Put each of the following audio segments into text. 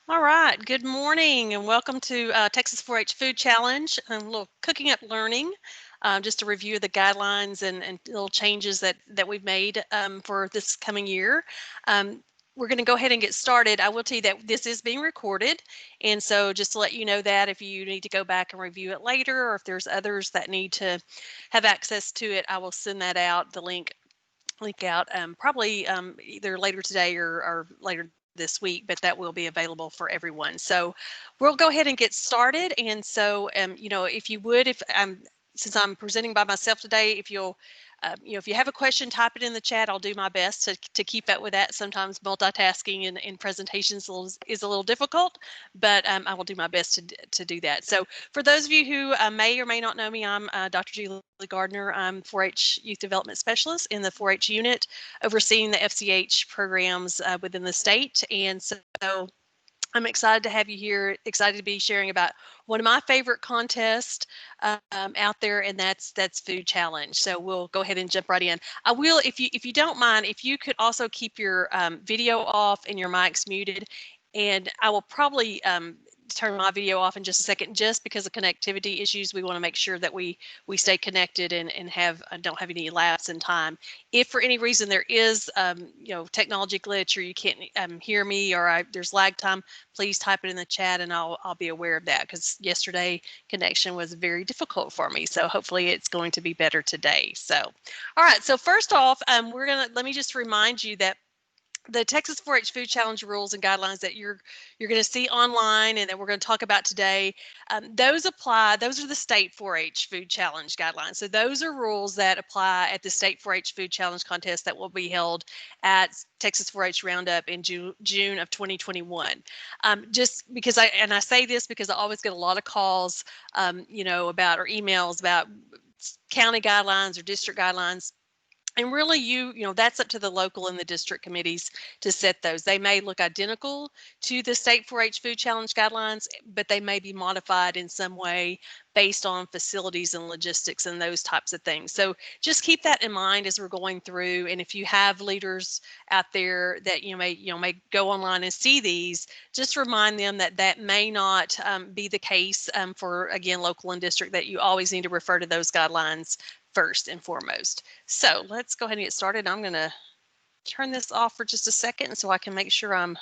All right, good morning and welcome to Texas 4-H Food Challenge, a little cooking up learning, just a review of the guidelines and little changes that we've made for this coming year. We're going to go ahead and get started. I will tell you that this is being recorded, and so just to let you know that if you need to go back and review it later, or if there's others that need to have access to it, I will send that out, the link out probably either later today or later this week, but that will be available for everyone. So we'll go ahead and get started. And so, if you would, if since I'm presenting by myself today, if you'll, if you have a question, type it in the chat. I'll do my best to keep up with that. Sometimes multitasking in presentations is a little difficult, but I will do my best to do that. So for those of you who may or may not know me, I'm Dr. Julie Gardner. I'm 4-H Youth Development Specialist in the 4-H unit, overseeing the FCH programs within the state. And so I'm excited to have you here, excited to be sharing about one of my favorite contests out there, and that's Food Challenge. So we'll go ahead and jump right in. I will, if you don't mind, if you could also keep your video off and your mics muted, and I will probably turn my video off in just a second, just because of connectivity issues. We want to make sure that we stay connected and have don't have any lapse in time. If for any reason there is technology glitch, or you can't hear me, or there's lag time, please type it in the chat and I'll be aware of that, because yesterday connection was very difficult for me. So hopefully it's going to be better today. So all right, so first off, let me just remind you that the Texas 4-H Food Challenge rules and guidelines that you're going to see online and that we're going to talk about today, those apply. Those are the state 4-H Food Challenge guidelines. So those are rules that apply at the state 4-H Food Challenge contest that will be held at Texas 4-H Roundup in June of 2021. Just because I say this because I always get a lot of calls, about, or emails about county guidelines or district guidelines. And really, that's up to the local and the district committees to set those. They may look identical to the state 4-H Food Challenge guidelines, but they may be modified in some way based on facilities and logistics and those types of things. So just keep that in mind as we're going through. And if you have leaders out there that may go online and see these, just remind them that that may not be the case for, again, local and district, that you always need to refer to those guidelines first and foremost. So let's go ahead and get started. I'm going to turn this off for just a second so I can make sure I'm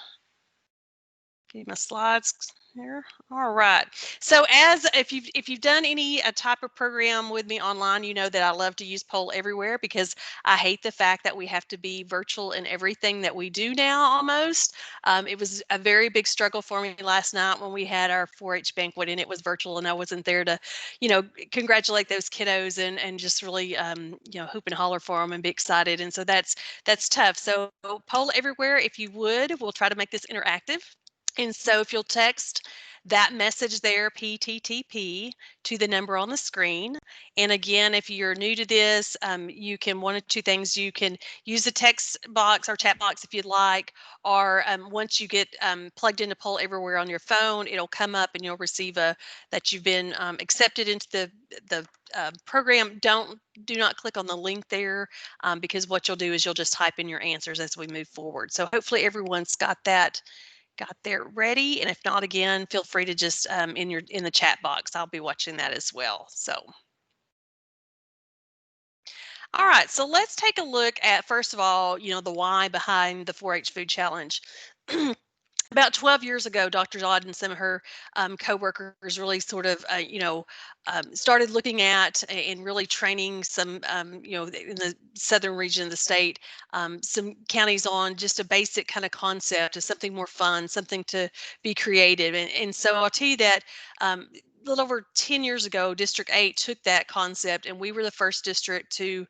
getting my slides here. All right. So if you've done any type of program with me online, you know that I love to use Poll Everywhere, because I hate the fact that we have to be virtual in everything that we do now almost. It was a very big struggle for me last night when we had our 4-H banquet and it was virtual and I wasn't there to, congratulate those kiddos and just really, hoop and holler for them and be excited. And so that's tough. So Poll Everywhere, if you would, we'll try to make this interactive. And so if you'll text that message there, PTTP, to the number on the screen. And again, if you're new to this, you can, one of two things, you can use the text box or chat box if you'd like, or once you get plugged into Poll Everywhere on your phone, it'll come up and you'll receive that you've been accepted into the program. Do not click on the link there, because what you'll do is you'll just type in your answers as we move forward. So hopefully everyone's got there ready, and if not, again, feel free to just in the chat box. I'll be watching that as well. So all right, so let's take a look at, first of all, the why behind the 4-H Food Challenge. About 12 years ago, Dr. Dodd and some of her co-workers really sort of, started looking at and really training some, in the southern region of the state, some counties on just a basic kind of concept of something more fun, something to be creative. And so I'll tell you that a little over 10 years ago, District 8 took that concept, and we were the first district to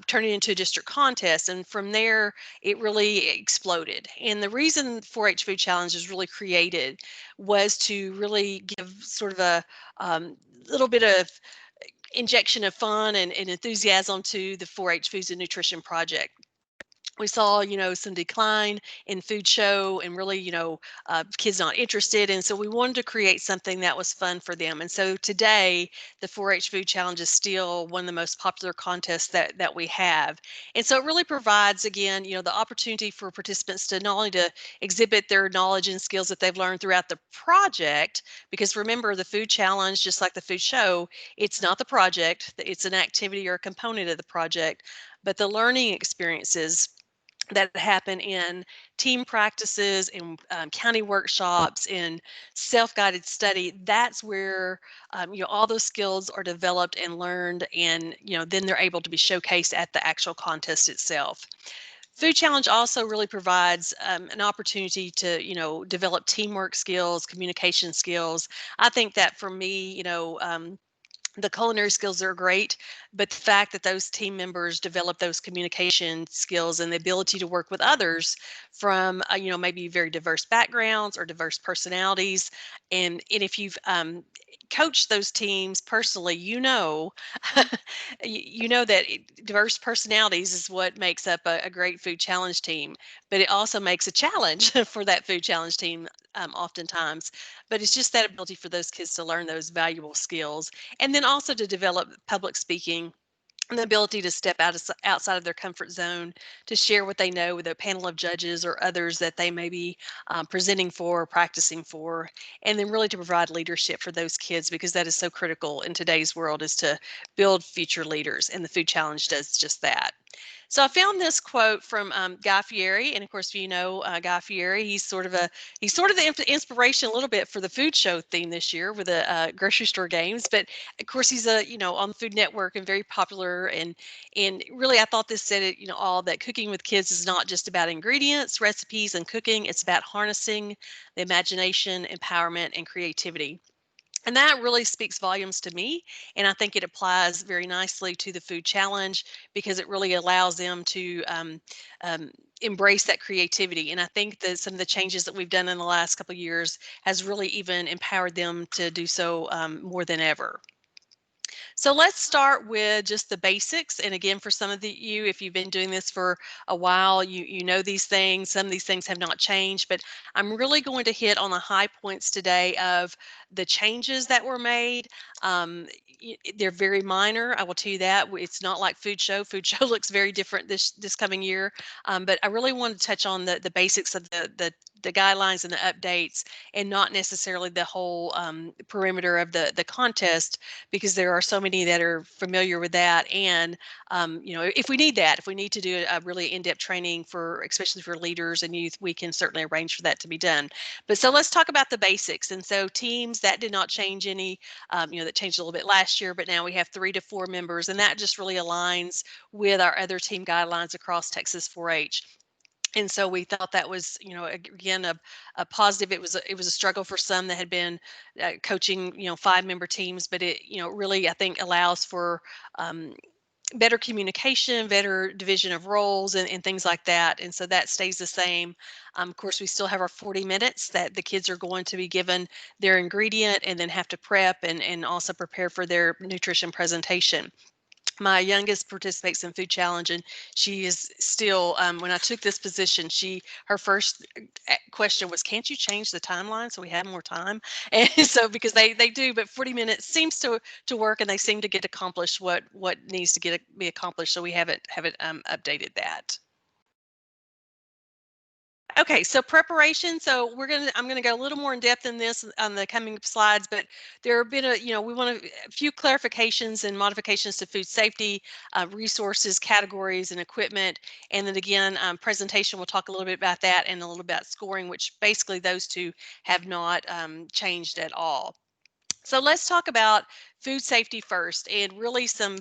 turn it into a district contest. And from there, it really exploded. And the reason 4-H Food Challenge was really created was to really give sort of a little bit of injection of fun and enthusiasm to the 4-H Foods and Nutrition Project. we saw, some decline in food show and really, kids not interested. And so we wanted to create something that was fun for them. And so today, the 4-H Food Challenge is still one of the most popular contests that we have. And so it really provides, again, the opportunity for participants to not only to exhibit their knowledge and skills that they've learned throughout the project, because remember, the food challenge, just like the food show, it's not the project, it's an activity or a component of the project, but the learning experiences that happen in team practices, in county workshops, in self-guided study. That's where all those skills are developed and learned, and then they're able to be showcased at the actual contest itself. Food Challenge also really provides an opportunity to develop teamwork skills, communication skills. I think that for me, the culinary skills are great, but the fact that those team members develop those communication skills and the ability to work with others from, maybe very diverse backgrounds or diverse personalities, and if you've coached those teams personally, you know that diverse personalities is what makes up a great food challenge team, but it also makes a challenge for that food challenge team oftentimes. But it's just that ability for those kids to learn those valuable skills, and then also to develop public speaking and the ability to step outside of their comfort zone, to share what they know with a panel of judges or others that they may be presenting for or practicing for, and then really to provide leadership for those kids, because that is so critical in today's world, is to build future leaders, and the food challenge does just that. So I found this quote from Guy Fieri, and of course, Guy Fieri. He's sort of the inspiration a little bit for the food show theme this year with the grocery store games. But of course, he's on the Food Network and very popular. And really, I thought this said it all, that cooking with kids is not just about ingredients, recipes, and cooking. It's about harnessing the imagination, empowerment, and creativity. And that really speaks volumes to me. And I think it applies very nicely to the food challenge, because it really allows them to um, embrace that creativity. And I think that some of the changes that we've done in the last couple of years has really even empowered them to do so more than ever. So let's start with just the basics. And again, for some of you, if you've been doing this for a while, you know these things. Some of these things have not changed, but I'm really going to hit on the high points today of the changes that were made. They're very minor. I will tell you that. It's not like food show. Food show looks very different this coming year. But I really want to touch on the basics of the guidelines and the updates, and not necessarily the whole perimeter of the contest, because there are so many that are familiar with that. And if we need that, if we need to do a really in-depth training for, especially for leaders and youth, we can certainly arrange for that to be done. But so let's talk about the basics. And so teams, that did not change any. That changed a little bit last year, but now we have 3 to 4 members, and that just really aligns with our other team guidelines across Texas 4-H. And so we thought that was, again, a positive. It was a struggle for some that had been coaching, 5-member teams, but it, really, I think, allows for um, better communication, better division of roles, and things like that. And so that stays the same. Of course, we still have our 40 minutes that the kids are going to be given their ingredient and then have to prep and also prepare for their nutrition presentation. My youngest participates in Food Challenge, and she is still, when I took this position, her first question was, can't you change the timeline so we have more time? And so, because they do, but 40 minutes seems to work, and they seem to get accomplished what needs to be accomplished, so we haven't updated that. Okay, so preparation. So I'm gonna go a little more in depth in this on the coming slides, but there have been we want a few clarifications and modifications to food safety, resources, categories, and equipment. And then again, presentation, we'll talk a little bit about that, and a little about scoring, which basically those two have not changed at all. So let's talk about food safety first, and really some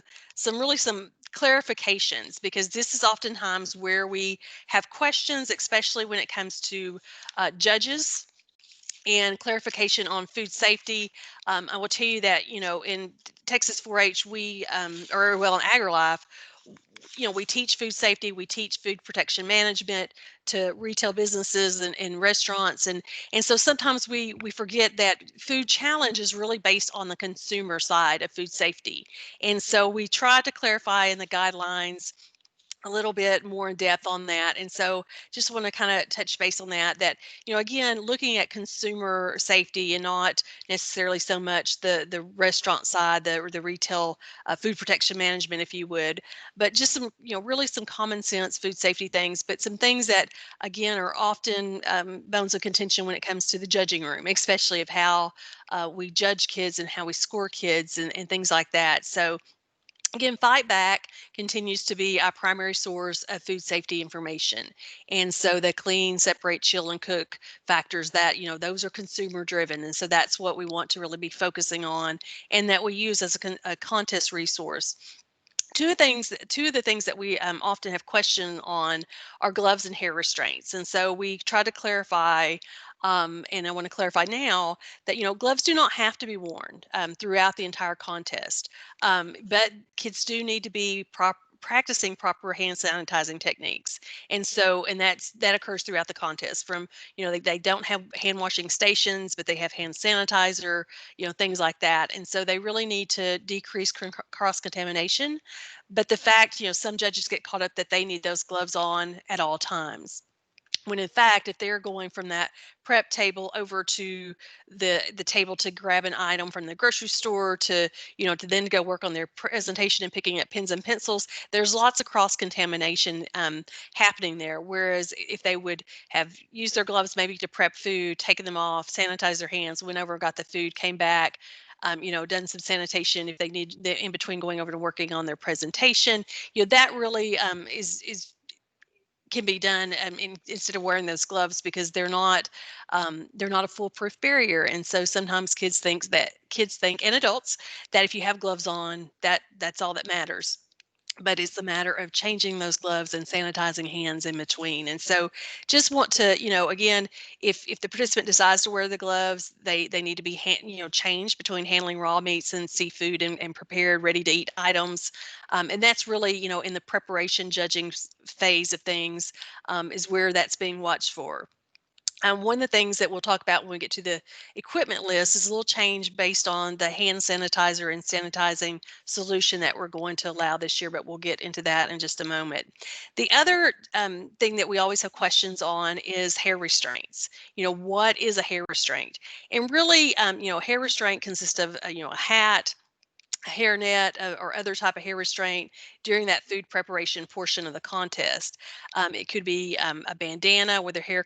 clarifications, because this is oftentimes where we have questions, especially when it comes to judges and clarification on food safety. I will tell you that, in Texas 4-H, or well, in AgriLife, we teach food safety, we teach food protection management to retail businesses and restaurants. And so sometimes we forget that food challenge is really based on the consumer side of food safety. And so we try to clarify in the guidelines a little bit more in depth on that. And so just want to kind of touch base on that, again, looking at consumer safety and not necessarily so much the restaurant side, the retail food protection management, if you would, but just some, really some common sense food safety things, but some things that, again, are often bones of contention when it comes to the judging room, especially of how we judge kids and how we score kids and things like that. So again, Fight Back continues to be our primary source of food safety information. And so the clean, separate, chill, and cook factors that, those are consumer driven. And so that's what we want to really be focusing on and that we use as a contest resource. Two of the things that we often have question on are gloves and hair restraints. And so we try to clarify, and I want to clarify now that, gloves do not have to be worn throughout the entire contest. But kids do need to be practicing proper hand sanitizing techniques. And so, and that occurs throughout the contest from, they don't have hand washing stations, but they have hand sanitizer, things like that. And so they really need to decrease cross contamination. But the fact, some judges get caught up that they need those gloves on at all times. When in fact, if they're going from that prep table over to the table to grab an item from the grocery store to then go work on their presentation and picking up pens and pencils, there's lots of cross contamination happening there. Whereas if they would have used their gloves maybe to prep food, taken them off, sanitized their hands, went over, got the food, came back, done some sanitation if they need in between going over to working on their presentation, that really is can be done instead of wearing those gloves because they're not a foolproof barrier. And so sometimes kids think and adults that if you have gloves on, that's all that matters. But it's a matter of changing those gloves and sanitizing hands in between. And so just want to, again, if the participant decides to wear the gloves, they need to be changed between handling raw meats and seafood and prepared ready to eat items. And that's really, in the preparation judging phase of things, is where that's being watched for. One of the things that we'll talk about when we get to the equipment list is a little change based on the hand sanitizer and sanitizing solution that we're going to allow this year, but we'll get into that in just a moment. The other thing that we always have questions on is hair restraints. What is a hair restraint? And really, hair restraint consists of, a hat, a hairnet, or other type of hair restraint during that food preparation portion of the contest. It could be a bandana with their hair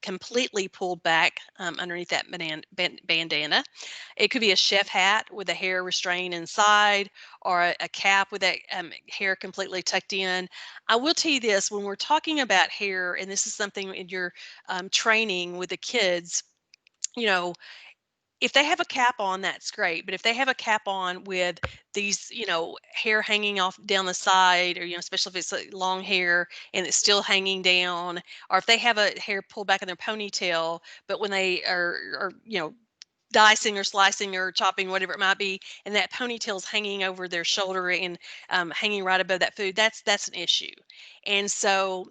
completely pulled back underneath that bandana. It could be a chef hat with a hair restraint inside, or a cap with that hair completely tucked in. I will tell you this, when we're talking about hair, and this is something in your training with the kids, you know, if they have a cap on, that's great. But if they have a cap on with these, hair hanging off down the side, or, especially if it's like long hair and it's still hanging down, or if they have a hair pulled back in their ponytail, but when they are dicing or slicing or chopping, whatever it might be, and that ponytail's hanging over their shoulder and hanging right above that food, that's an issue. And so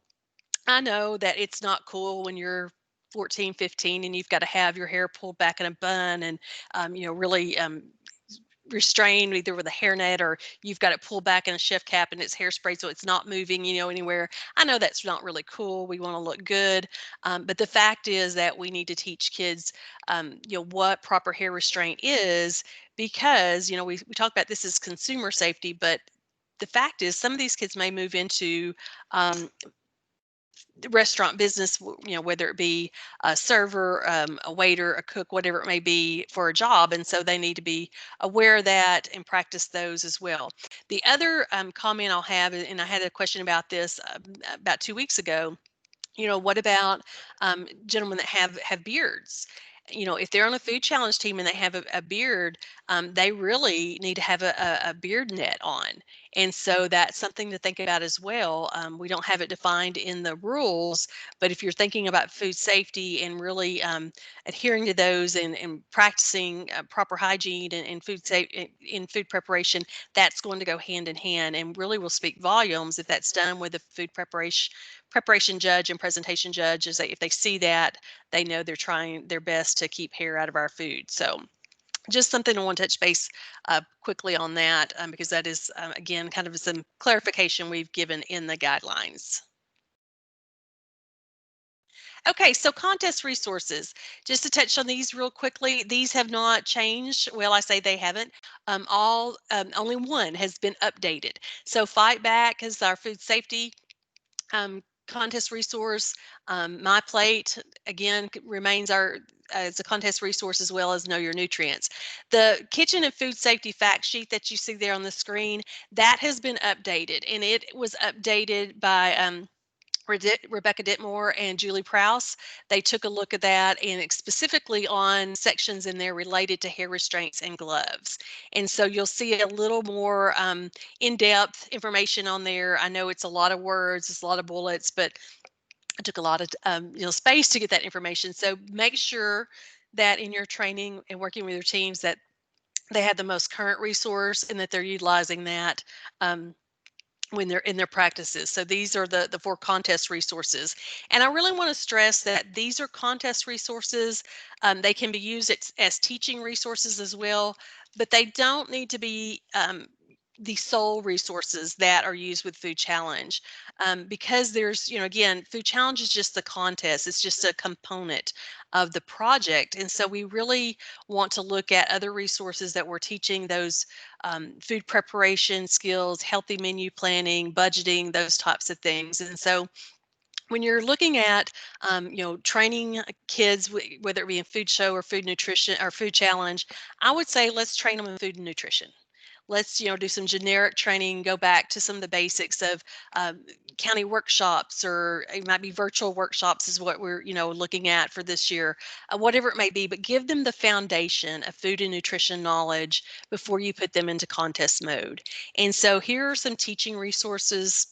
I know that it's not cool when you're 14, 15, and you've got to have your hair pulled back in a bun and, really restrained either with a hairnet, or you've got it pulled back in a chef cap and it's hairsprayed so it's not moving, anywhere. I know that's not really cool. We want to look good. But the fact is that we need to teach kids, what proper hair restraint is, because, we talk about this as consumer safety, but the fact is some of these kids may move into the restaurant business, whether it be a server, a waiter, a cook, whatever it may be, for a job. And so they need to be aware of that and practice those as well. The other comment I'll have, and I had a question about this about 2 weeks ago, what about gentlemen that have beards? If they're on a food challenge team and they have a beard, they really need to have a beard net on. And so that's something to think about as well. We don't have it defined in the rules, but if you're thinking about food safety and really adhering to those and practicing proper hygiene and food safe in food preparation, that's going to go hand in hand and really will speak volumes if that's done with the food preparation judge and presentation judge. Is that if they see that, they know they're trying their best to keep hair out of our food. So just something I want to touch base quickly on that because that is, again, kind of some clarification we've given in the guidelines. Okay, so contest resources. Just to touch on these real quickly, these have not changed. Well, I say they haven't. All only one has been updated. So Fight Back is our food safety contest resource. My Plate again remains our as a contest resource as well as Know Your Nutrients. The kitchen and food safety fact sheet that you see there on the screen that has been updated, and it was updated by Rebecca Ditmore and Julie Prouse. They took a look at that and specifically on sections in there related to hair restraints and gloves. And so you'll see a little more in-depth information on there. I know it's a lot of words, it's a lot of bullets, but it took a lot of space to get that information. So make sure that in your training and working with your teams that they have the most current resource and that they're utilizing that when they're in their practices. So these are the four contest resources. And I really want to stress that these are contest resources. They can be used as teaching resources as well, but they don't need to be the sole resources that are used with Food Challenge because there's, again, Food Challenge is just the contest. It's just a component of the project. And so we really want to look at other resources that we're teaching those food preparation skills, healthy menu planning, budgeting, those types of things. And so when you're looking at, training kids, whether it be in food show or food nutrition or food challenge, I would say let's train them in food and nutrition. Let's, do some generic training, go back to some of the basics of county workshops, or it might be virtual workshops is what we're, looking at for this year, whatever it may be, but give them the foundation of food and nutrition knowledge before you put them into contest mode. And so here are some teaching resources.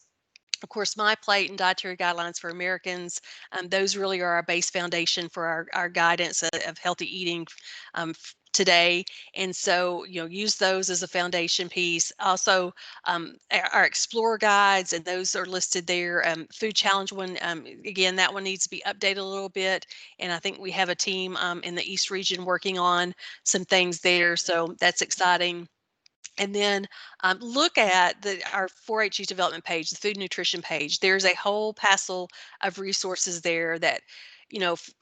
Of course, My Plate and Dietary Guidelines for Americans, those really are our base foundation for our guidance of healthy eating today. And so, use those as a foundation piece. Also, our Explore guides, and those are listed there. Food Challenge one, again, that one needs to be updated a little bit. And I think we have a team in the East region working on some things there. So that's exciting. And then look at our 4-H development page, the food nutrition page. There's a whole passel of resources there that,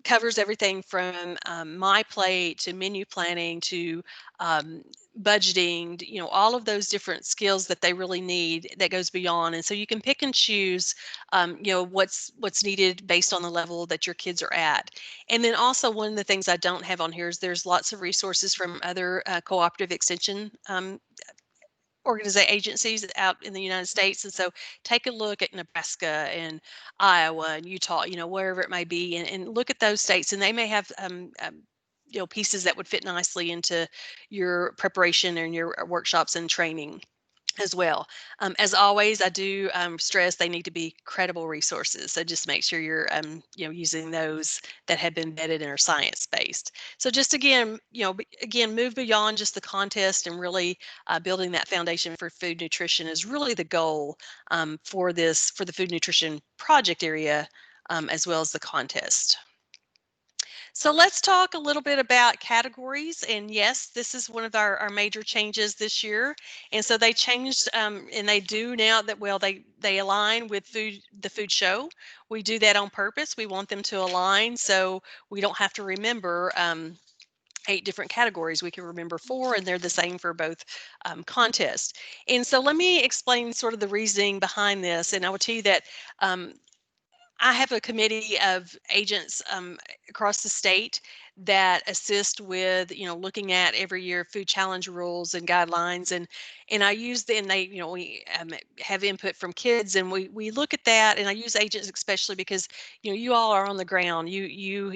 covers everything from My Plate to menu planning to budgeting, all of those different skills that they really need that goes beyond. And so you can pick and choose, what's needed based on the level that your kids are at. And then also one of the things I don't have on here is there's lots of resources from other cooperative extension agencies out in the United States. And so take a look at Nebraska and Iowa and Utah, wherever it may be, and look at those states, and they may have pieces that would fit nicely into your preparation and your workshops and training as well. As always, I do stress they need to be credible resources. So just make sure you're using those that have been vetted and are science-based. So just again, move beyond just the contest and really building that foundation for food nutrition is really the goal for the food nutrition project area as well as the contest. So let's talk a little bit about categories. And yes, this is one of our major changes this year. And so they changed, and they do now that, well, they align with the food show. We do that on purpose. We want them to align so we don't have to remember 8 different categories. We can remember 4, and they're the same for both contests. And so let me explain sort of the reasoning behind this. And I will tell you that I have a committee of agents across the state that assist with, looking at every year food challenge rules and guidelines, and I use them. They, we have input from kids, and we look at that. And I use agents especially because, you all are on the ground. You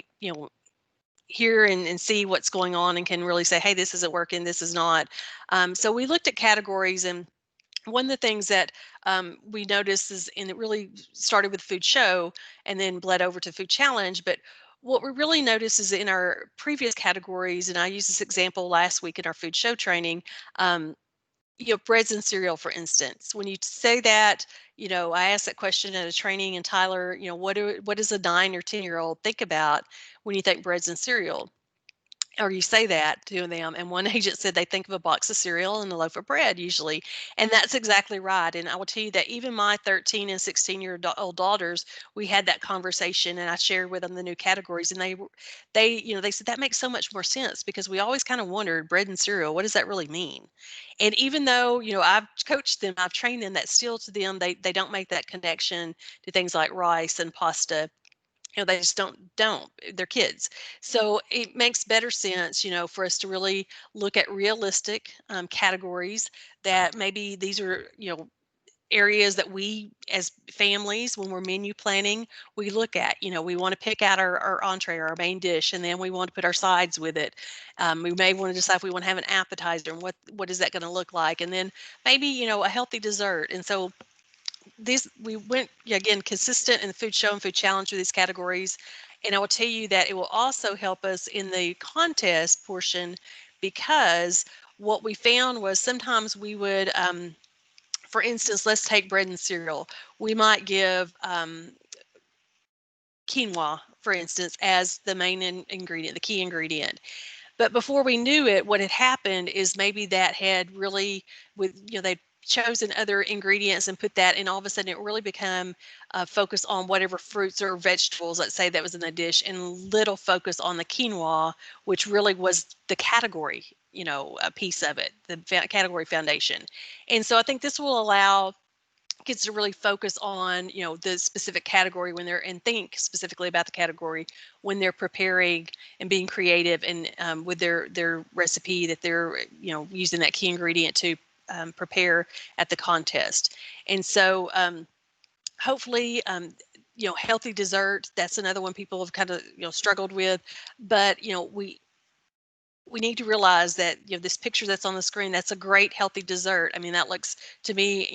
hear and see what's going on and can really say, hey, this isn't working, this is not. So we looked at categories, and one of the things that we noticed is, and it really started with food show and then bled over to food challenge, but what we really noticed is in our previous categories, and I used this example last week in our food show training, breads and cereal, for instance. When you say that, I asked that question at a training, and Tyler, what does a 9 or 10-year-old think about when you think breads and cereal? or you say that to them, and one agent said they think of a box of cereal and a loaf of bread usually, and that's exactly right. And I will tell you that even my 13 and 16-year-old daughters, we had that conversation, and I shared with them the new categories, and they said that makes so much more sense because we always kind of wondered bread and cereal, what does that really mean? And even though I've coached them, I've trained them, that still to them they don't make that connection to things like rice and pasta. They just don't they're kids. So it makes better sense, for us to really look at realistic categories, that maybe these are areas that we as families, when we're menu planning, we look at. We want to pick out our entree or our main dish, and then we want to put our sides with it. We may want to decide if we want to have an appetizer, and what is that going to look like, and then maybe a healthy dessert. And so these we went, yeah, again, consistent in the food show and food challenge with these categories. And I will tell you that it will also help us in the contest portion, because what we found was sometimes we would, for instance, let's take bread and cereal. We might give quinoa, for instance, as the main ingredient, the key ingredient. But before we knew it, what had happened is maybe that had really, they'd chosen other ingredients and put that, and all of a sudden it really became focused on whatever fruits or vegetables, let's say, that was in the dish, and little focus on the quinoa, which really was the category, a piece of it, the category foundation. And so I think this will allow kids to really focus on the specific category when they're, and think specifically about the category when they're preparing and being creative, and with their recipe that they're using that key ingredient to prepare at the contest. And so hopefully healthy dessert, that's another one people have kind of struggled with. But we need to realize that this picture that's on the screen, that's a great healthy dessert. I mean, that looks to me,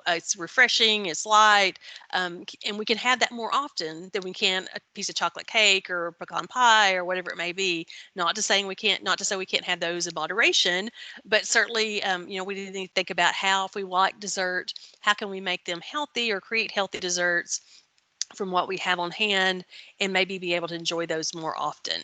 it's refreshing, it's light, and we can have that more often than we can a piece of chocolate cake or pecan pie or whatever it may be. Not to say we can't have those in moderation, but certainly, we need to think about how, if we like dessert, how can we make them healthy or create healthy desserts from what we have on hand, and maybe be able to enjoy those more often.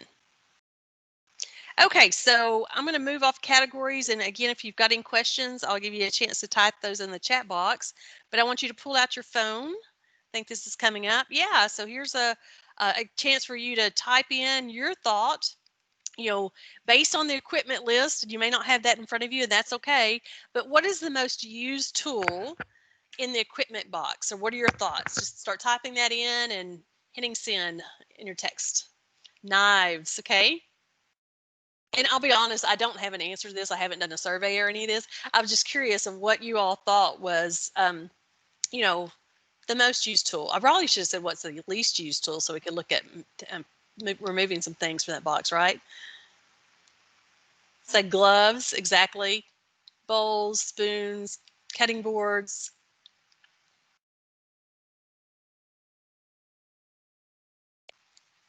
Okay, so I'm going to move off categories. And again, if you've got any questions, I'll give you a chance to type those in the chat box. But I want you to pull out your phone. I think this is coming up. Yeah, so here's a chance for you to type in your thought, based on the equipment list. You may not have that in front of you, and that's okay. But what is the most used tool in the equipment box? Or what are your thoughts? Just start typing that in and hitting send in your text. Knives, okay? And I'll be honest, I don't have an answer to this. I haven't done a survey or any of this. I was just curious of what you all thought was, you know, the most used tool. I probably should have said what's the least used tool, so we could look at removing some things from that box, right? Say gloves, exactly. Bowls, spoons, cutting boards.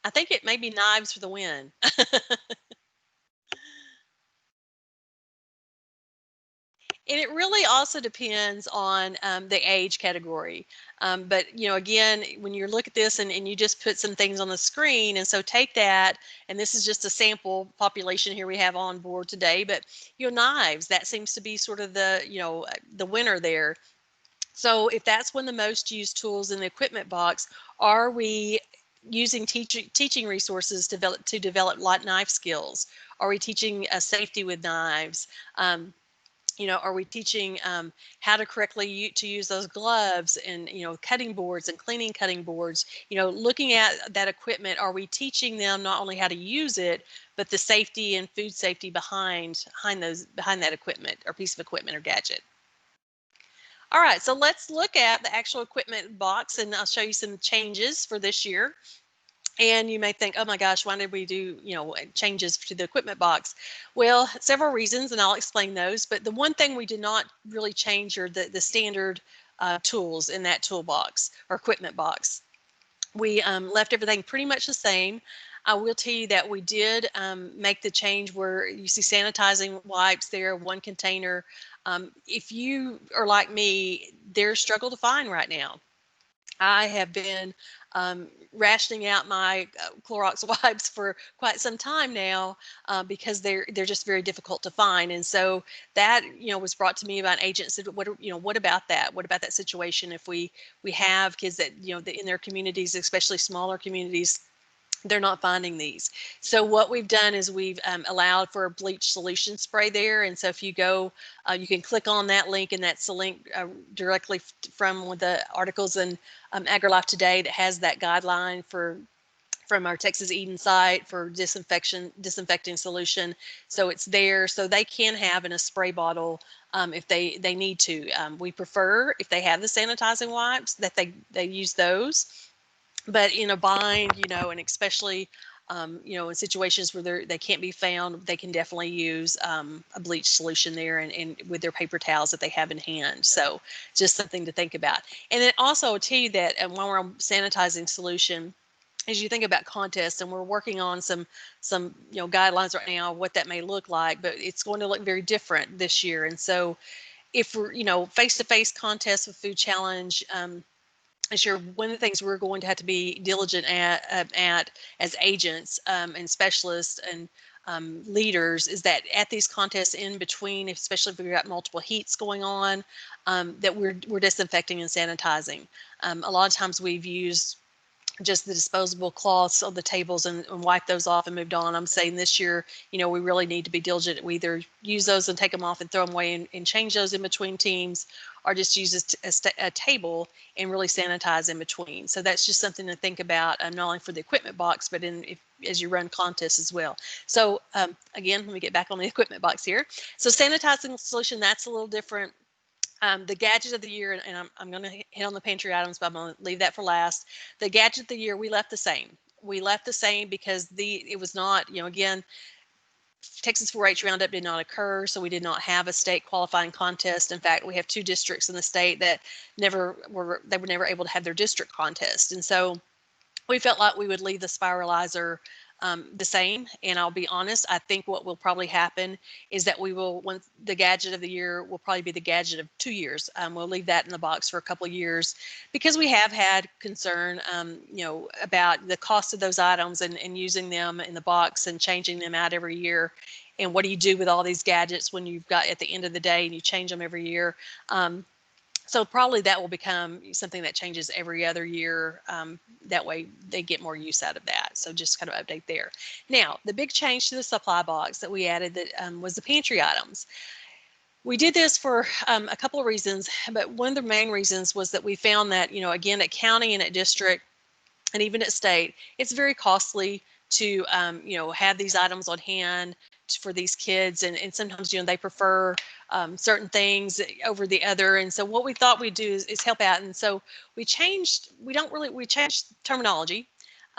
I think it may be knives for the win. And it really also depends on the age category. But, again, when you look at this, and you just put some things on the screen, and so take that, and this is just a sample population here we have on board today, but, knives, that seems to be sort of the winner there. So if that's one of the most used tools in the equipment box, are we using teaching resources to develop light knife skills? Are we teaching safety with knives? Are we teaching how to correctly to use those gloves, and cutting boards and cleaning cutting boards? Looking at that equipment, are we teaching them not only how to use it, but the safety and food safety behind that equipment or piece of equipment or gadget? All right, so let's look at the actual equipment box, and I'll show you some changes for this year. And you may think, oh my gosh, why did we do, changes to the equipment box? Well, several reasons, and I'll explain those. But the one thing we did not really change are the standard tools in that toolbox or equipment box. We left everything pretty much the same. I will tell you that we did make the change where you see sanitizing wipes there, one container. If you are like me, they're struggle to find right now. I have been rationing out my Clorox wipes for quite some time now because they're just very difficult to find. And so that was brought to me by an agent and said, what about that? What about that situation if we have kids that in their communities, especially smaller communities, they're not finding these. So what we've done is we've allowed for a bleach solution spray there. And so if you go, you can click on that link, and that's the link directly from one of the articles in AgriLife Today that has that guideline from our Texas Eden site for disinfecting solution. So it's there, so they can have in a spray bottle if they need to. We prefer if they have the sanitizing wipes that they use those, but in a bind, and especially, in situations where they can't be found, they can definitely use a bleach solution there, and with their paper towels that they have in hand. So just something to think about. And then also I'll tell you that while we're on sanitizing solution, as you think about contests, and we're working on some guidelines right now what that may look like, but it's going to look very different this year. And so if we're face-to-face contests with Food Challenge, sure, one of the things we're going to have to be diligent at as agents and specialists and leaders is that at these contests in between, especially if we've got multiple heats going on, that we're disinfecting and sanitizing. A lot of times we've used just the disposable cloths on the tables and wipe those off and moved on. I'm saying this year, we really need to be diligent. We either use those and take them off and throw them away and change those in between teams, or just use a table and really sanitize in between. So that's just something to think about, not only for the equipment box, but as you run contests as well. So again, let me get back on the equipment box here. So sanitizing solution, that's a little different. The gadget of the year, and I'm going to hit on the pantry items, but I'm going to leave that for last. The gadget of the year, we left the same. We left the same because it was not, again, Texas 4-H Roundup did not occur, so we did not have a state qualifying contest. In fact, we have 2 districts in the state that they were never able to have their district contest, and so we felt like we would leave the spiralizer the same. And I'll be honest, I think what will probably happen is that the gadget of the year will probably be the gadget of 2 years. We'll leave that in the box for a couple of years because we have had concern, about the cost of those items and using them in the box and changing them out every year. And what do you do with all these gadgets when you've got at the end of the day and you change them every year? So probably that will become something that changes every other year. That way they get more use out of that. So just kind of update there. Now, the big change to the supply box that we added that was the pantry items. We did this for a couple of reasons, but one of the main reasons was that we found that, again, at county and at district and even at state, it's very costly to, have these items on hand for these kids. And sometimes, they prefer certain things over the other. And so what we thought we'd do is help out. And so we changed terminology.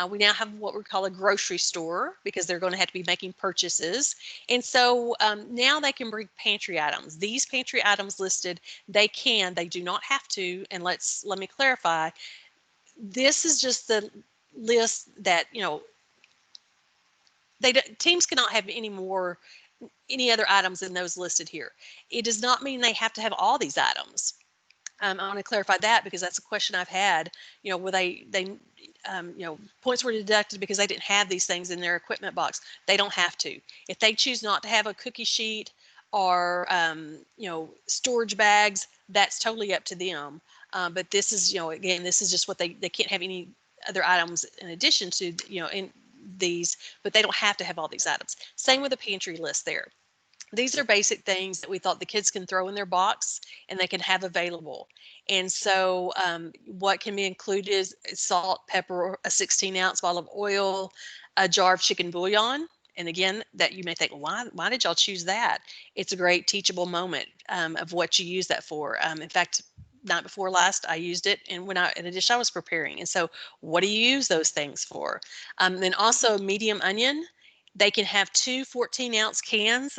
We now have what we call a grocery store because they're going to have to be making purchases. And so now they can bring pantry items. These pantry items listed, they do not have to. And let me clarify. This is just the list that, teams cannot have any other items than those listed here. It does not mean they have to have all these items. I want to clarify that because that's a question I've had, where points were deducted because they didn't have these things in their equipment box. They don't have to. If they choose not to have a cookie sheet or, storage bags, that's totally up to them. But this is, again, this is just what they can't have any other items in addition to, in these, but they don't have to have all these items. Same with the pantry list there. These are basic things that we thought the kids can throw in their box and they can have available. And so what can be included is salt, pepper, a 16-ounce bottle of oil, a jar of chicken bouillon. And again, that you may think, well, why did y'all choose that? It's a great teachable moment of what you use that for. In fact, night before last, I used it, and in a dish I was preparing. And so, what do you use those things for? Then also medium onion. They can have 2 14-ounce cans.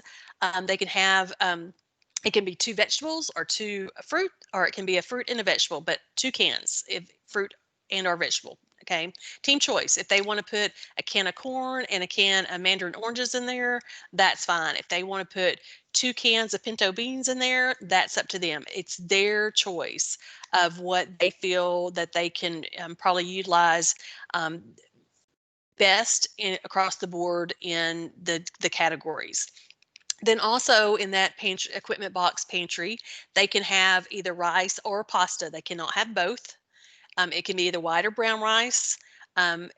They can have. It can be 2 vegetables or 2 fruit, or it can be a fruit and a vegetable, but 2 cans if fruit and or vegetable. Okay, team choice. If they want to put a can of corn and a can of mandarin oranges in there, that's fine. If they want to put 2 cans of pinto beans in there, that's up to them. It's their choice of what they feel that they can probably utilize um, best across the board in the categories. Then also in that pantry, equipment box pantry, they can have either rice or pasta. They cannot have both. It can be either white or brown rice. Um,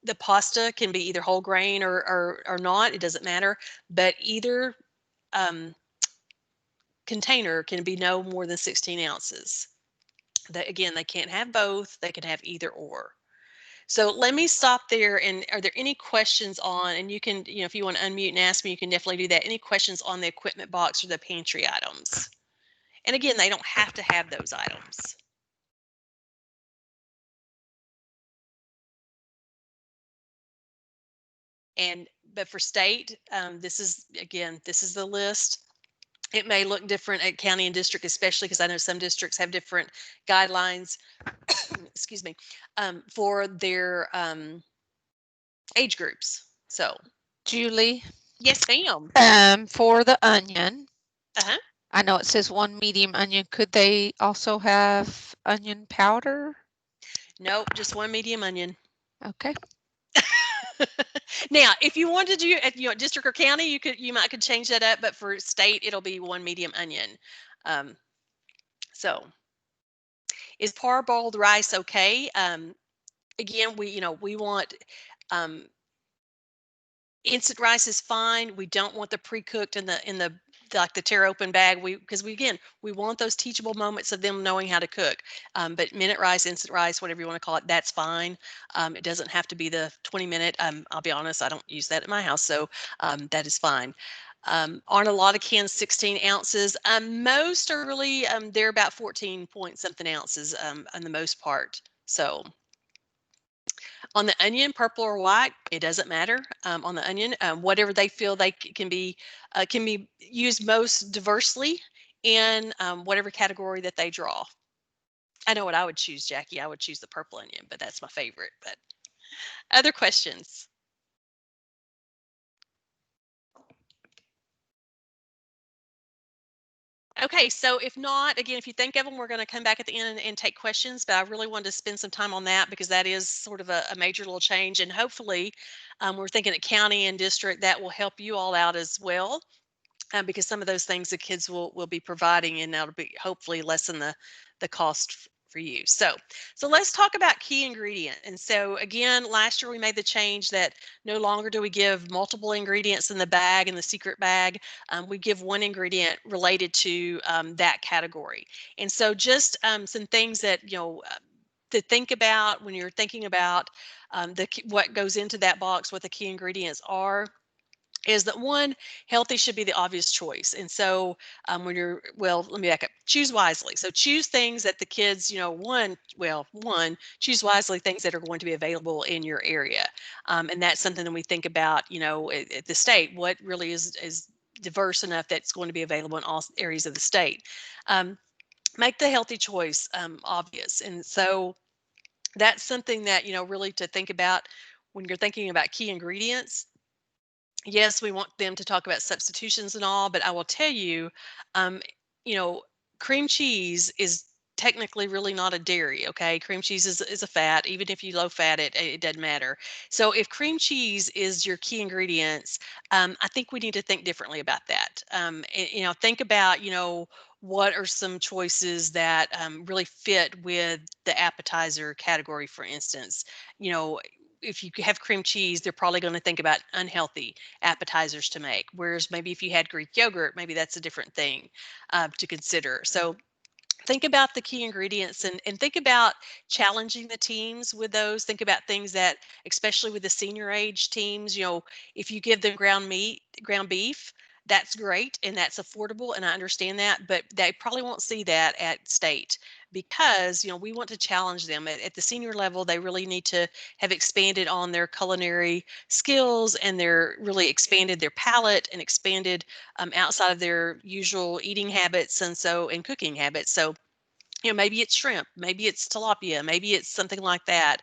the pasta can be either whole grain or not. It doesn't matter. But either um, container can be no more than 16 ounces. Again, they can't have both. They can have either or. So let me stop there. And are there any questions on, and you can, if you want to unmute and ask me, you can definitely do that. Any questions on the equipment box or the pantry items? And again, they don't have to have those items. But for state, this is the list. It may look different at county and district, especially because I know some districts have different guidelines, excuse me, for their age groups. So, Julie, yes, ma'am. for the onion, Uh-huh. I know it says 1 medium onion. Could they also have onion powder? Nope, just 1 medium onion. Okay. Now, if you wanted to do at district or county, you might could change that up, but for state, it'll be 1 medium onion. So, is parboiled rice okay? Again, we want um, instant rice is fine. We don't want the pre-cooked in the like the tear open bag. Because we want those teachable moments of them knowing how to cook. But minute rice, instant rice, whatever you want to call it, that's fine. It doesn't have to be the 20-minute. I'll be honest, I don't use that at my house, so that is fine. Aren't a lot of cans 16 ounces. Most are really they're about 14 point something ounces on the most part. So. On the onion, purple or white, it doesn't matter. On the onion, whatever they feel they can be used most diversely in whatever category that they draw. I know what I would choose, Jackie. I would choose the purple onion, but that's my favorite. But other questions? Okay, so if not, again, if you think of them, we're going to come back at the end and take questions. But I really wanted to spend some time on that because that is sort of a major little change. And hopefully, we're thinking at county and district that will help you all out as well. Because some of those things the kids will be providing, and that'll be hopefully lessen the cost for you. So let's talk about key ingredient. And so again, last year we made the change that no longer do we give multiple ingredients in the bag, in the secret bag. We give one ingredient related to that category. And so just some things that to think about when you're thinking about what goes into that box, what the key ingredients are, is that one, healthy should be the obvious choice. And so when let me back up, choose wisely. So choose things that the kids, choose wisely things that are going to be available in your area. And that's something that we think about, at the state, what really is diverse enough that's going to be available in all areas of the state. Make the healthy choice obvious. And so that's something that, really to think about when you're thinking about key ingredients. Yes, we want them to talk about substitutions and all, but I will tell you, um, you know, cream cheese is technically really not a dairy. Okay, cream cheese is a fat. Even if you low fat it doesn't matter. So if cream cheese is your key ingredients, I think we need to think differently about that. Think about what are some choices that really fit with the appetizer category, for instance. You know, if you have cream cheese, they're probably going to think about unhealthy appetizers to make. Whereas maybe if you had Greek yogurt, maybe that's a different thing to consider. So think about the key ingredients and think about challenging the teams with those. Think about things that, especially with the senior age teams, if you give them ground beef, that's great and that's affordable. And I understand that, but they probably won't see that at state because, we want to challenge them at the senior level. They really need to have expanded on their culinary skills and they're really expanded their palate and expanded outside of their usual eating habits and cooking habits. So maybe it's shrimp, maybe it's tilapia, maybe it's something like that,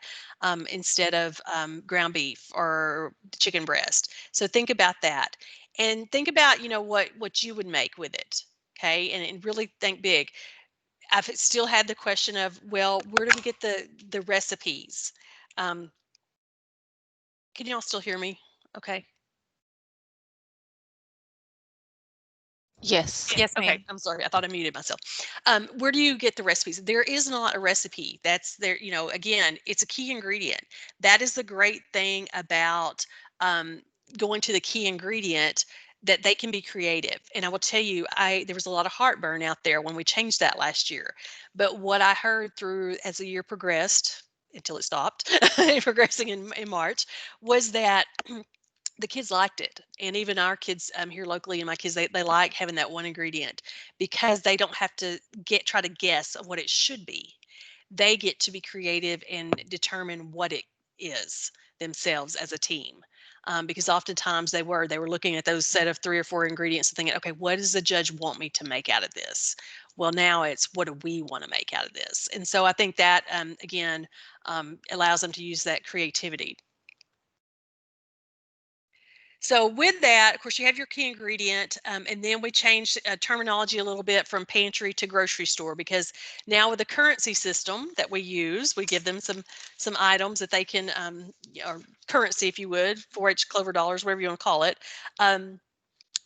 instead of ground beef or chicken breast. So think about that, and think about what you would make with it. Okay, and really think big. I've still had the question of, well, where do we get the recipes? Um, can you all still hear me? Okay. Yes. Yes, Okay, ma'am. I'm sorry. I thought I muted myself. Where do you get the recipes? There is not a recipe. That's there. Again, it's a key ingredient. That is the great thing about um, going to the key ingredient, that they can be creative. And I will tell you, there was a lot of heartburn out there when we changed that last year. But what I heard through as the year progressed, until it stopped progressing in March, was that the kids liked it. And even our kids here locally, and my kids, they like having that one ingredient, because they don't have to try to guess what it should be. They get to be creative and determine what it is themselves as a team. Because oftentimes they were looking at those set of 3 or 4 ingredients and thinking, okay, what does the judge want me to make out of this? Well, now it's, what do we want to make out of this? And so I think that, again, allows them to use that creativity. So with that, of course, you have your key ingredient, and then we changed terminology a little bit from pantry to grocery store, because now with the currency system that we use, we give them some items that they can, or currency, if you would, 4-H Clover dollars, whatever you want to call it. Um,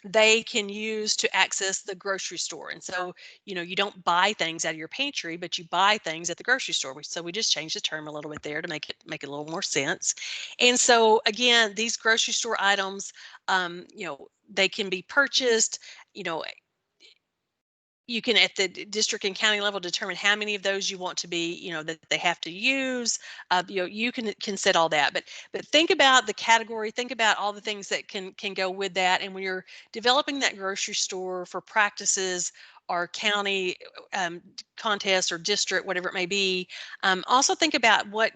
they can use to access the grocery store. And so, you don't buy things out of your pantry, but you buy things at the grocery store. So we just changed the term a little bit there to make it a little more sense. And so again, these grocery store items, they can be purchased, you know, you can, at the district and county level, determine how many of those you want to be, that they have to use. You can set all that, but think about the category, think about all the things that can go with that. And when you're developing that grocery store for practices or county contest or district, whatever it may be, also think about what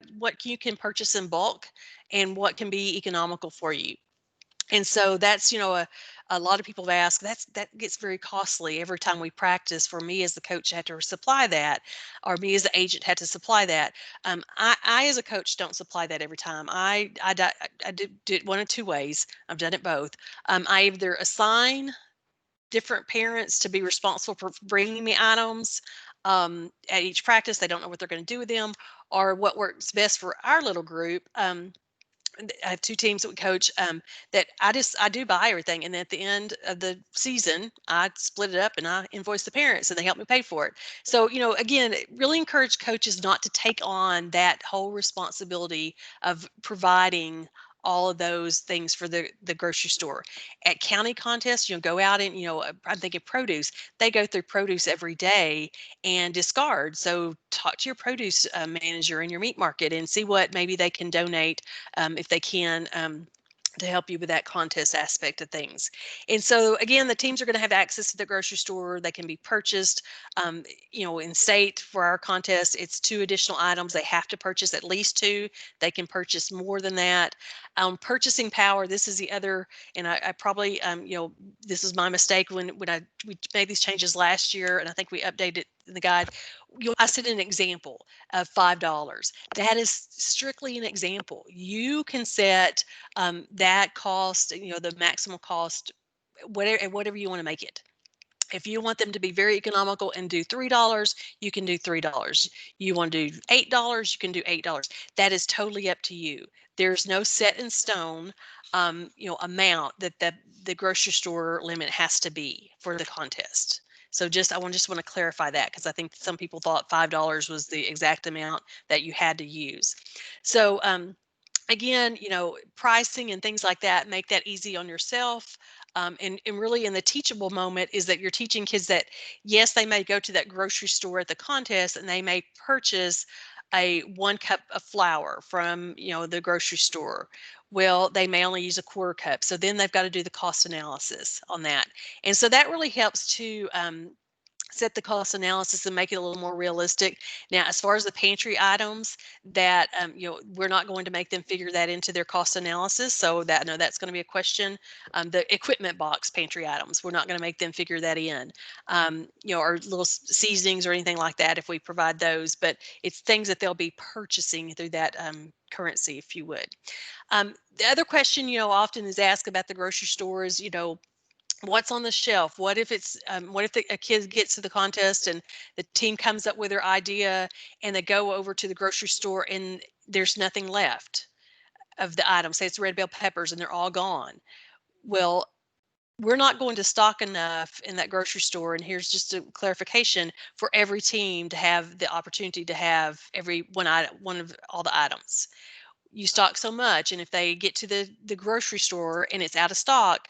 you can purchase in bulk and what can be economical for you. And so that's, a lot of people have asked, that gets very costly every time we practice. For me as the coach, I had to supply that, or me as the agent had to supply that. I as a coach don't supply that every time. I do it one of two ways. I've done it both. I either assign different parents to be responsible for bringing me items at each practice. They don't know what they're going to do with them, or what works best for our little group. I have 2 teams that we coach, that I do buy everything, and then at the end of the season, I split it up and I invoice the parents and they help me pay for it. So, again, really encourage coaches not to take on that whole responsibility of providing all of those things for the grocery store. At county contests, go out and, I'm thinking produce. They go through produce every day and discard. So talk to your produce manager in your meat market and see what maybe they can donate, if they can, to help you with that contest aspect of things. And so again, the teams are going to have access to the grocery store. They can be purchased. In state for our contest, it's 2 additional items. They have to purchase at least 2. They can purchase more than that. Purchasing power. This is the other, and I probably, this is my mistake when we made these changes last year, and I think we updated the guide. I said an example of $5. That is strictly an example. You can set that cost, the maximum cost, whatever you want to make it. If you want them to be very economical and do $3, you can do $3. You want to do $8, you can do $8. That is totally up to you. There's no set in stone, amount that the grocery store limit has to be for the contest. So just want to clarify that, because I think some people thought $5 was the exact amount that you had to use. So again, pricing and things like that, make that easy on yourself. And really, in the teachable moment, is that you're teaching kids that, yes, they may go to that grocery store at the contest and they may purchase a 1 cup of flour from, the grocery store. Well, they may only use a 1/4 cup. So then they've got to do the cost analysis on that. And so that really helps to set the cost analysis and make it a little more realistic. Now, as far as the pantry items, that we're not going to make them figure that into their cost analysis. So that no, that's going to be a question. The equipment box pantry items, we're not going to make them figure that in. Or little seasonings or anything like that if we provide those. But it's things that they'll be purchasing through that currency, if you would. The other question, often is asked about the grocery stores. What's on the shelf? What if a kid gets to the contest and the team comes up with their idea and they go over to the grocery store and there's nothing left of the item? Say it's red bell peppers and they're all gone. Well, we're not going to stock enough in that grocery store. And here's just a clarification for every team to have the opportunity to have every one of all the items. You stock so much, and if they get to the grocery store and it's out of stock,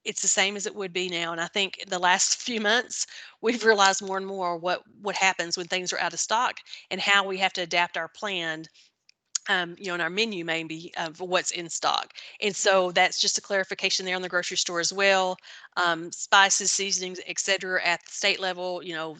it's the same as it would be now. And I think the last few months, we've realized more and more what happens when things are out of stock and how we have to adapt our plan, and our menu maybe for what's in stock. And so that's just a clarification there on the grocery store as well. Spices, seasonings, etc. At the state level, you know,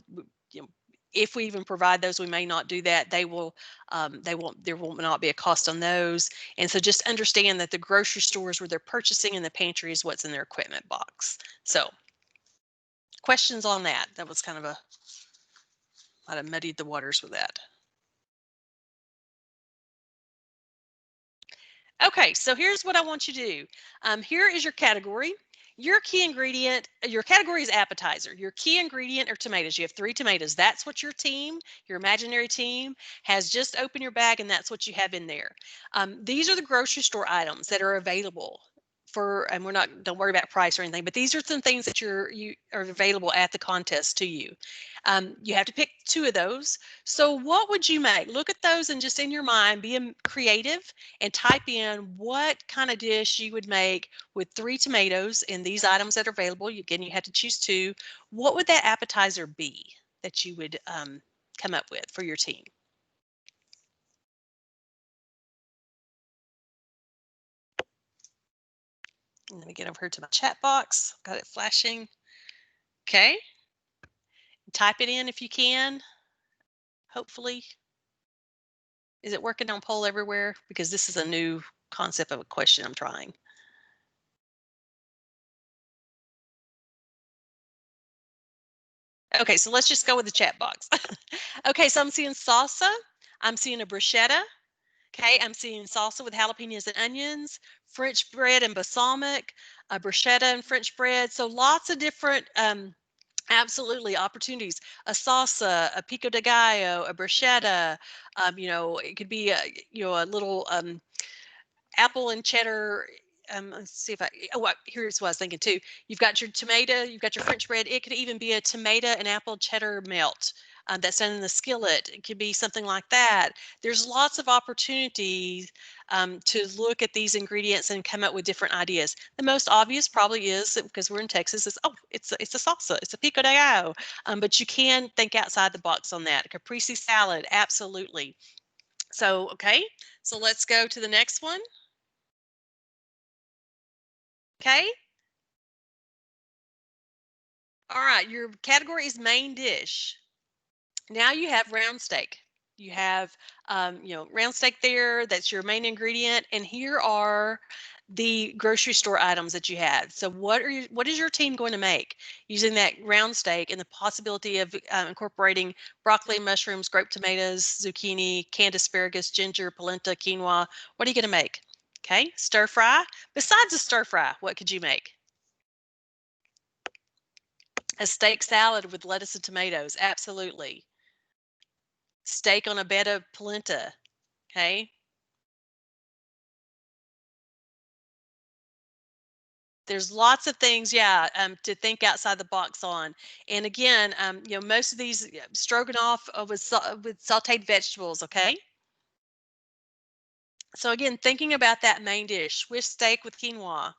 if we even provide those, we may not do that. There will not be a cost on those. And so just understand that the grocery stores where they're purchasing and the pantry is what's in their equipment box. So questions on that? That was kind of might have muddied the waters with that. Okay, so here's what I want you to do. Here is your category. Your key ingredient, your category is appetizer. Your key ingredient are tomatoes. You have 3 tomatoes. That's what your team, your imaginary team, has just opened your bag, and that's what you have in there. These are the grocery store items that are available and don't worry about price or anything, but these are some things that you are available at the contest to you. You have to pick 2 of those. So what would you make? Look at those and just in your mind, be creative and type in what kind of dish you would make with 3 tomatoes and these items that are available. Again, you had to choose 2. What would that appetizer be that you would come up with for your team? Let me get over here to my chat box. Got it flashing. Okay. Type it in if you can. Hopefully. Is it working on poll everywhere? Because this is a new concept of a question I'm trying. Okay, so let's just go with the chat box. Okay, so I'm seeing salsa. I'm seeing a bruschetta. Okay, I'm seeing salsa with jalapenos and onions, French bread and balsamic, a bruschetta and French bread. So lots of different, absolutely opportunities. A salsa, a pico de gallo, a bruschetta. It could be a little apple and cheddar. Let's see if here's what I was thinking too. You've got your tomato, you've got your French bread. It could even be a tomato and apple cheddar melt that's done in the skillet. It could be something like that. There's lots of opportunities to look at these ingredients and come up with different ideas. The most obvious probably is because we're in Texas is it's a salsa, it's a pico de gallo. But you can think outside the box on that. Caprese salad, absolutely. So okay, so let's go to the next one. Okay. All right. Your category is main dish. Now you have round steak. You have, round steak there. That's your main ingredient. And here are the grocery store items that you have. So what is your team going to make using that round steak and the possibility of incorporating broccoli, mushrooms, grape tomatoes, zucchini, canned asparagus, ginger, polenta, quinoa? What are you going to make? Okay. Stir fry. Besides a stir fry, what could you make? A steak salad with lettuce and tomatoes, absolutely. Steak on a bed of polenta, okay? There's lots of things, yeah, to think outside the box on. And again, most of these stroganoff with sautéed vegetables, okay? So again, thinking about that main dish, Swiss steak with quinoa.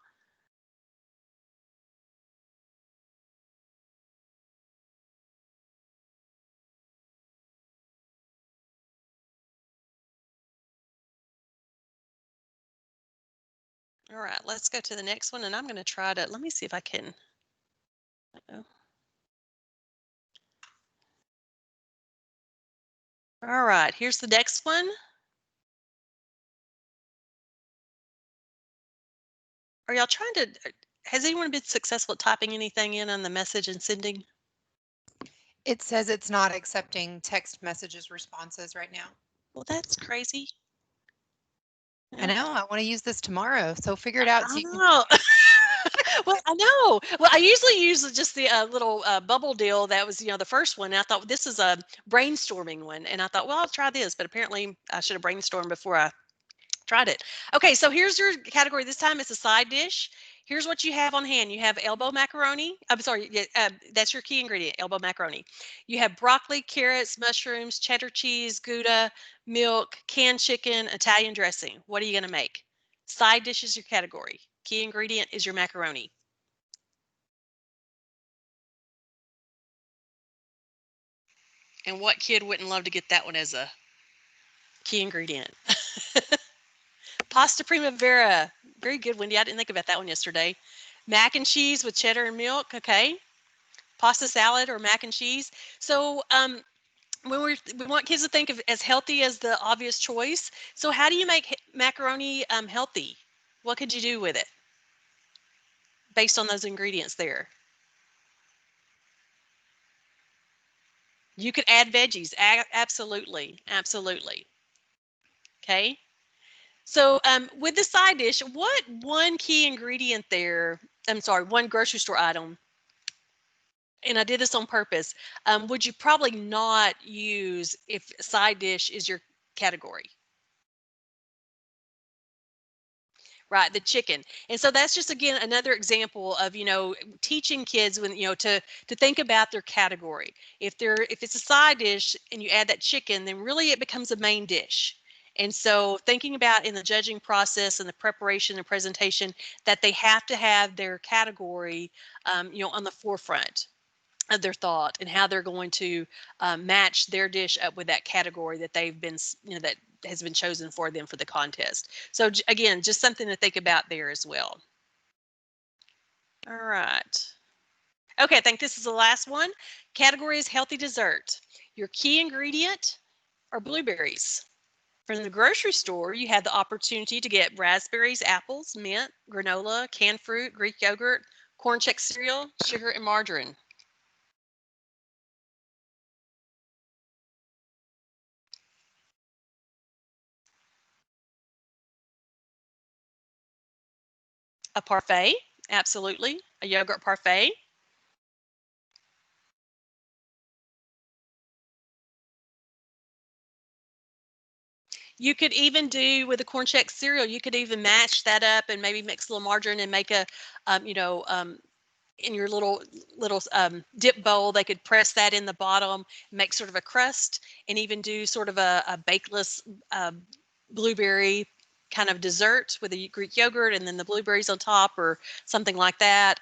All right, let's go to the next one, and I'm going to let me see if I can. Uh-oh. All right, here's the next one. Are y'all trying to, has anyone been successful at typing anything in on the message and sending? It says it's not accepting text messages responses right now. Well, that's crazy. I know. I want to use this tomorrow. So figure it out so I you can know. Well, I know. Well, I usually use just the little bubble deal that was, the first one. And I thought this is a brainstorming one, and I thought, well, I'll try this. But apparently, I should have brainstormed before I tried it. Okay, so here's your category. This time it's a side dish. Here's what you have on hand. You have elbow macaroni. I'm sorry, yeah, that's your key ingredient, elbow macaroni. You have broccoli, carrots, mushrooms, cheddar cheese, Gouda, milk, canned chicken, Italian dressing. What are you going to make? Side dish is your category. Key ingredient is your macaroni. And what kid wouldn't love to get that one as a key ingredient? Pasta primavera. Very good, Wendy. I didn't think about that one yesterday. Mac and cheese with cheddar and milk. Okay. Pasta salad or mac and cheese. So when we want kids to think of as healthy as the obvious choice. So how do you make macaroni healthy? What could you do with it based on those ingredients there? You could add veggies. Absolutely. Absolutely. Okay. So with the side dish, what one key ingredient there, I'm sorry, one grocery store item, and I did this on purpose, would you probably not use if side dish is your category? Right, the chicken. And so that's just again another example of, teaching kids when, to think about their category. If it's a side dish and you add that chicken, then really it becomes a main dish. And so thinking about in the judging process and the preparation and presentation that they have to have their category, on the forefront of their thought and how they're going to match their dish up with that category that they've been, that has been chosen for them for the contest. So again, just something to think about there as well. All right. Okay, I think this is the last one. Category is healthy dessert. Your key ingredient are blueberries. From the grocery store, you have the opportunity to get raspberries, apples, mint, granola, canned fruit, Greek yogurt, corn check cereal, sugar, and margarine. A parfait, absolutely. A yogurt parfait. You could even do with the corn check cereal, you could even mash that up and maybe mix a little margarine and make a, in your little dip bowl, they could press that in the bottom, make sort of a crust, and even do sort of a bakeless blueberry kind of dessert with the Greek yogurt and then the blueberries on top or something like that.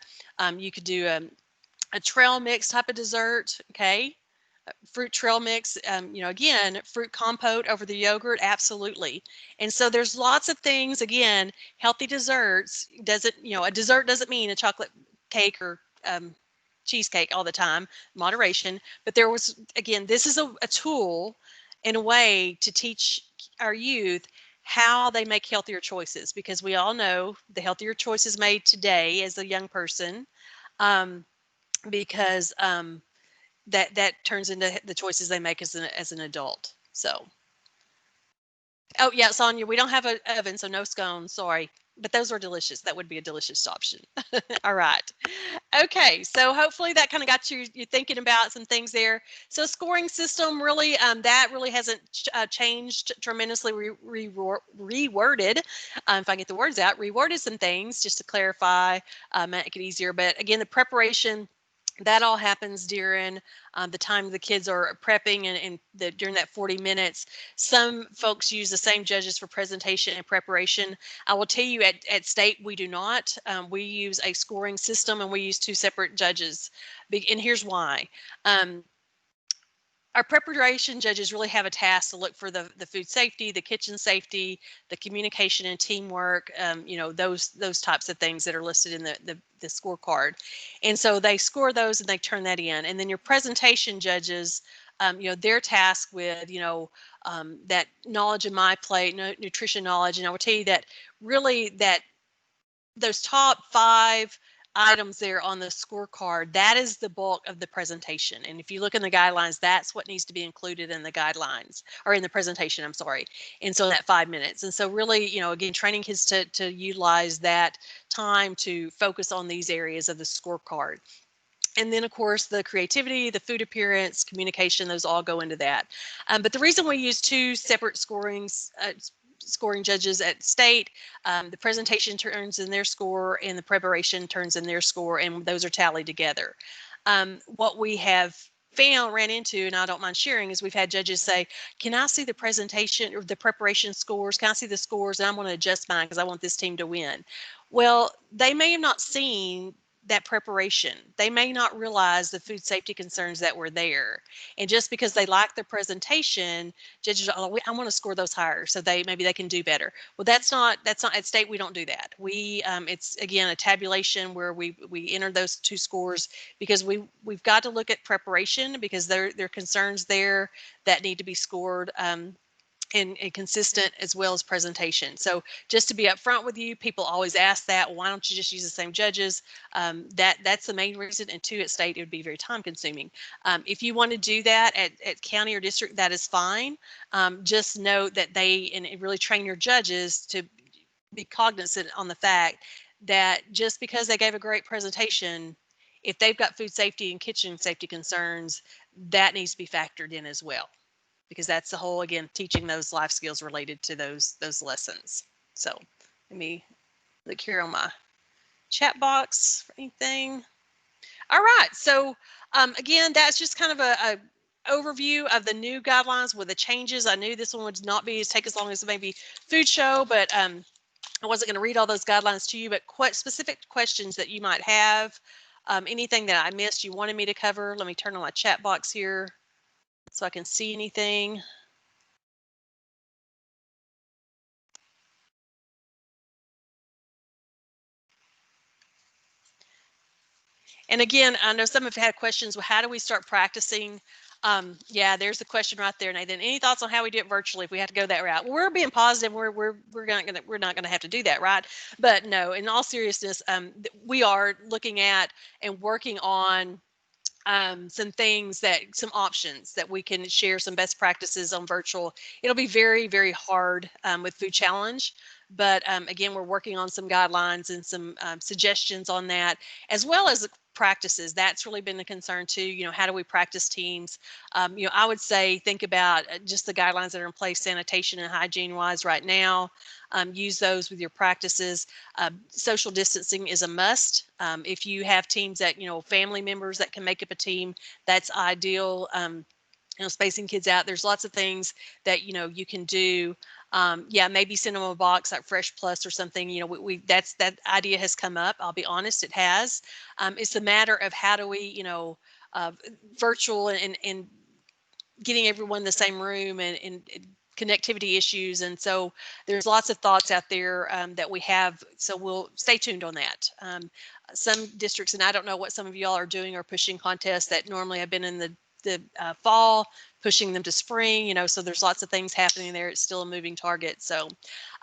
You could do a trail mix type of dessert. Okay. Fruit trail mix, again, fruit compote over the yogurt, absolutely. And so there's lots of things, again, healthy desserts doesn't, a dessert doesn't mean a chocolate cake or cheesecake all the time, moderation. But there was, again, this is a tool in a way to teach our youth how they make healthier choices, because we all know the healthier choices made today as a young person, because that turns into the choices they make as an adult. So, oh yeah, Sonia, we don't have an oven, so no scones. Sorry, but those are delicious. That would be a delicious option. All right. Okay, so hopefully that kind of got you thinking about some things there. So scoring system really, that really hasn't changed tremendously. Reworded, if I get the words out, reworded some things just to clarify, make it easier. But again, the preparation, that all happens during the time the kids are prepping and during that 40 minutes. Some folks use the same judges for presentation and preparation. I will tell you at state, we do not. We use a scoring system and we use two separate judges. And here's why. Our preparation judges really have a task to look for the food safety, the kitchen safety, the communication and teamwork, those types of things that are listed in the scorecard. And so they score those and they turn that in. And then your presentation judges they're tasked with, that knowledge in my plate, nutrition knowledge. And I will tell you that really that those top 5 items there on the scorecard, that is the bulk of the presentation. And if you look in the guidelines, that's what needs to be included in the guidelines, or in the presentation, I'm sorry. And so that 5 minutes. And so really, again, training kids to utilize that time to focus on these areas of the scorecard. And then, of course, the creativity, the food appearance, communication, those all go into that. But the reason we use 2 separate scoring judges at state, the presentation turns in their score and the preparation turns in their score, and those are tallied together. What we have ran into, and I don't mind sharing, is we've had judges say, can I see the presentation or the preparation scores? Can I see the scores? And I'm going to adjust mine because I want this team to win. Well, they may have not seen that preparation. They may not realize the food safety concerns that were there. And just because they like the presentation, judges, oh, I want to score those higher, so maybe they can do better. Well, that's not at state. We don't do that. We it's again a tabulation where we enter those 2 scores because we've got to look at preparation, because there are concerns there that need to be scored. And consistent, as well as presentation. So just to be upfront with you, people always ask that, why don't you just use the same judges? That's the main reason. And 2, at state, it would be very time consuming. If you want to do that at county or district, that is fine. Just note that and really train your judges to be cognizant on the fact that just because they gave a great presentation, if they've got food safety and kitchen safety concerns, that needs to be factored in as well, because that's the whole, again, teaching those life skills related to those lessons. So let me look here on my chat box for anything. All right, so again, that's just kind of a overview of the new guidelines with the changes. I knew this one would not take as long as maybe food show, but I wasn't going to read all those guidelines to you, but specific questions that you might have, anything that I missed you wanted me to cover. Let me turn on my chat box here so I can see anything. And again, I know some have had questions. Well, how do we start practicing? Yeah, there's the question right there, Nathan. Any thoughts on how we do it virtually if we have to go that route? Well, we're being positive. We're not gonna have to do that, right? But no, in all seriousness, we are looking at and working on some options that we can share, some best practices on virtual. It'll be very, very hard with Food Challenge, but again, we're working on some guidelines and some suggestions on that, as well as practices. That's really been the concern too. How do we practice teams? I would say think about just the guidelines that are in place, sanitation and hygiene wise right now. Use those with your practices. Social distancing is a must. If you have teams that, family members that can make up a team, that's ideal. Spacing kids out. There's lots of things that, you can do. Yeah, maybe send them a box like Fresh Plus or something. That idea has come up. I'll be honest, it has. It's a matter of how do we, virtual and getting everyone in the same room and connectivity issues. And so there's lots of thoughts out there that we have. So we'll stay tuned on that. Some districts, and I don't know what some of y'all are doing, are pushing contests that normally have been in the fall, pushing them to spring, so there's lots of things happening there. It's still a moving target. So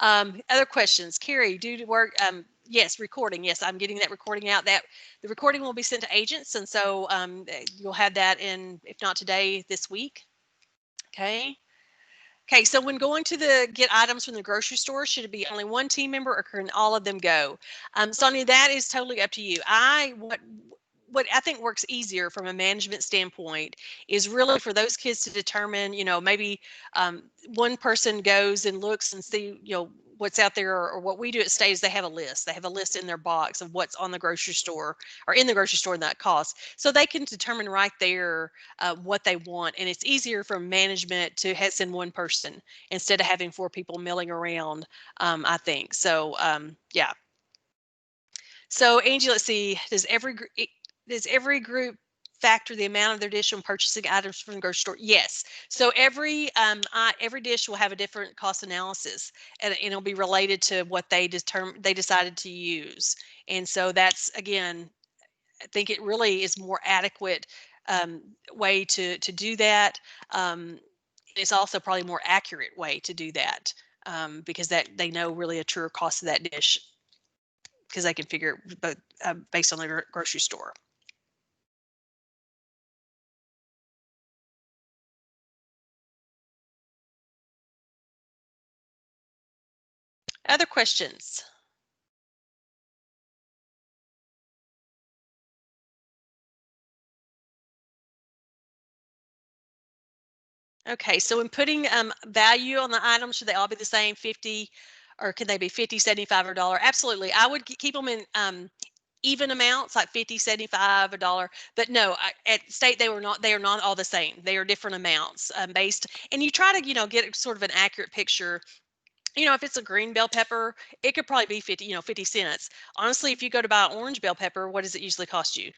other questions? Carrie, due to work, yes, recording. Yes, I'm getting that recording out. The recording will be sent to agents, and so you'll have that in, if not today, this week. Okay. Okay, so when going to get items from the grocery store, should it be only one team member or can all of them go? Sonia, that is totally up to you. What I think works easier from a management standpoint is really for those kids to determine, maybe one person goes and looks and see, what's out there, or what we do at state is they have a list. They have a list in their box of what's on the grocery store or in the grocery store and that costs. So they can determine right there what they want. And it's easier for management to send one person instead of having 4 people milling around, I think. So, yeah. So Angie, let's see, does every group factor the amount of their dish when purchasing items from the grocery store? Yes. So every dish will have a different cost analysis, and it'll be related to what they decided to use. And so that's, again, I think it really is more adequate way to do that. It's also probably more accurate way to do that, because that they know really a truer cost of that dish, because they can figure it both based on the grocery store. Other questions? Okay, so in putting value on the items, should they all be the same, 50, or could they be 50, 75, or $1? Absolutely. I would keep them in even amounts, like 50, 75, $1. But no, at state they are not all the same. They are different amounts based, and you try to, get sort of an accurate picture. If it's a green bell pepper, it could probably be 50, 50 cents. Honestly, if you go to buy an orange bell pepper, what does it usually cost you?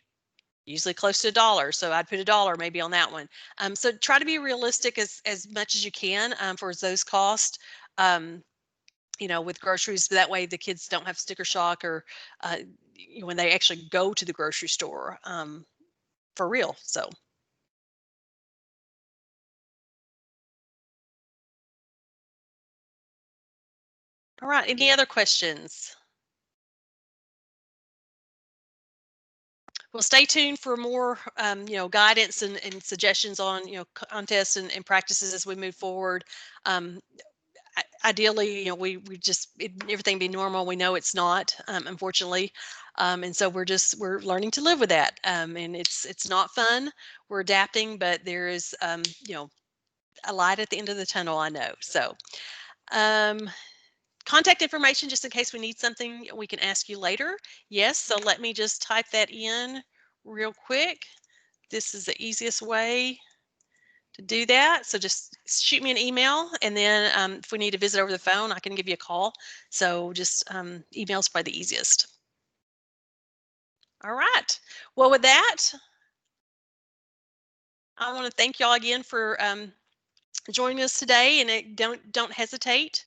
Usually close to $1. So I'd put $1 maybe on that one. So try to be realistic as much as you can for those costs. Um, with groceries, that way the kids don't have sticker shock, or when they actually go to the grocery store, for real. So, all right. Any other questions? Well, stay tuned for more, guidance and suggestions on, contests and practices as we move forward. Um, Ideally, we just everything be normal. We know it's not, unfortunately, and so we're learning to live with that. And it's not fun. We're adapting, but there is, a light at the end of the tunnel. I know. So, um, contact information, just in case we need something, we can ask you later. Yes. So let me just type that in real quick. This is the easiest way to do that. So just shoot me an email, and then if we need to visit over the phone, I can give you a call. So just email is probably the easiest. All right. Well, with that, I want to thank y'all again for joining us today, and don't hesitate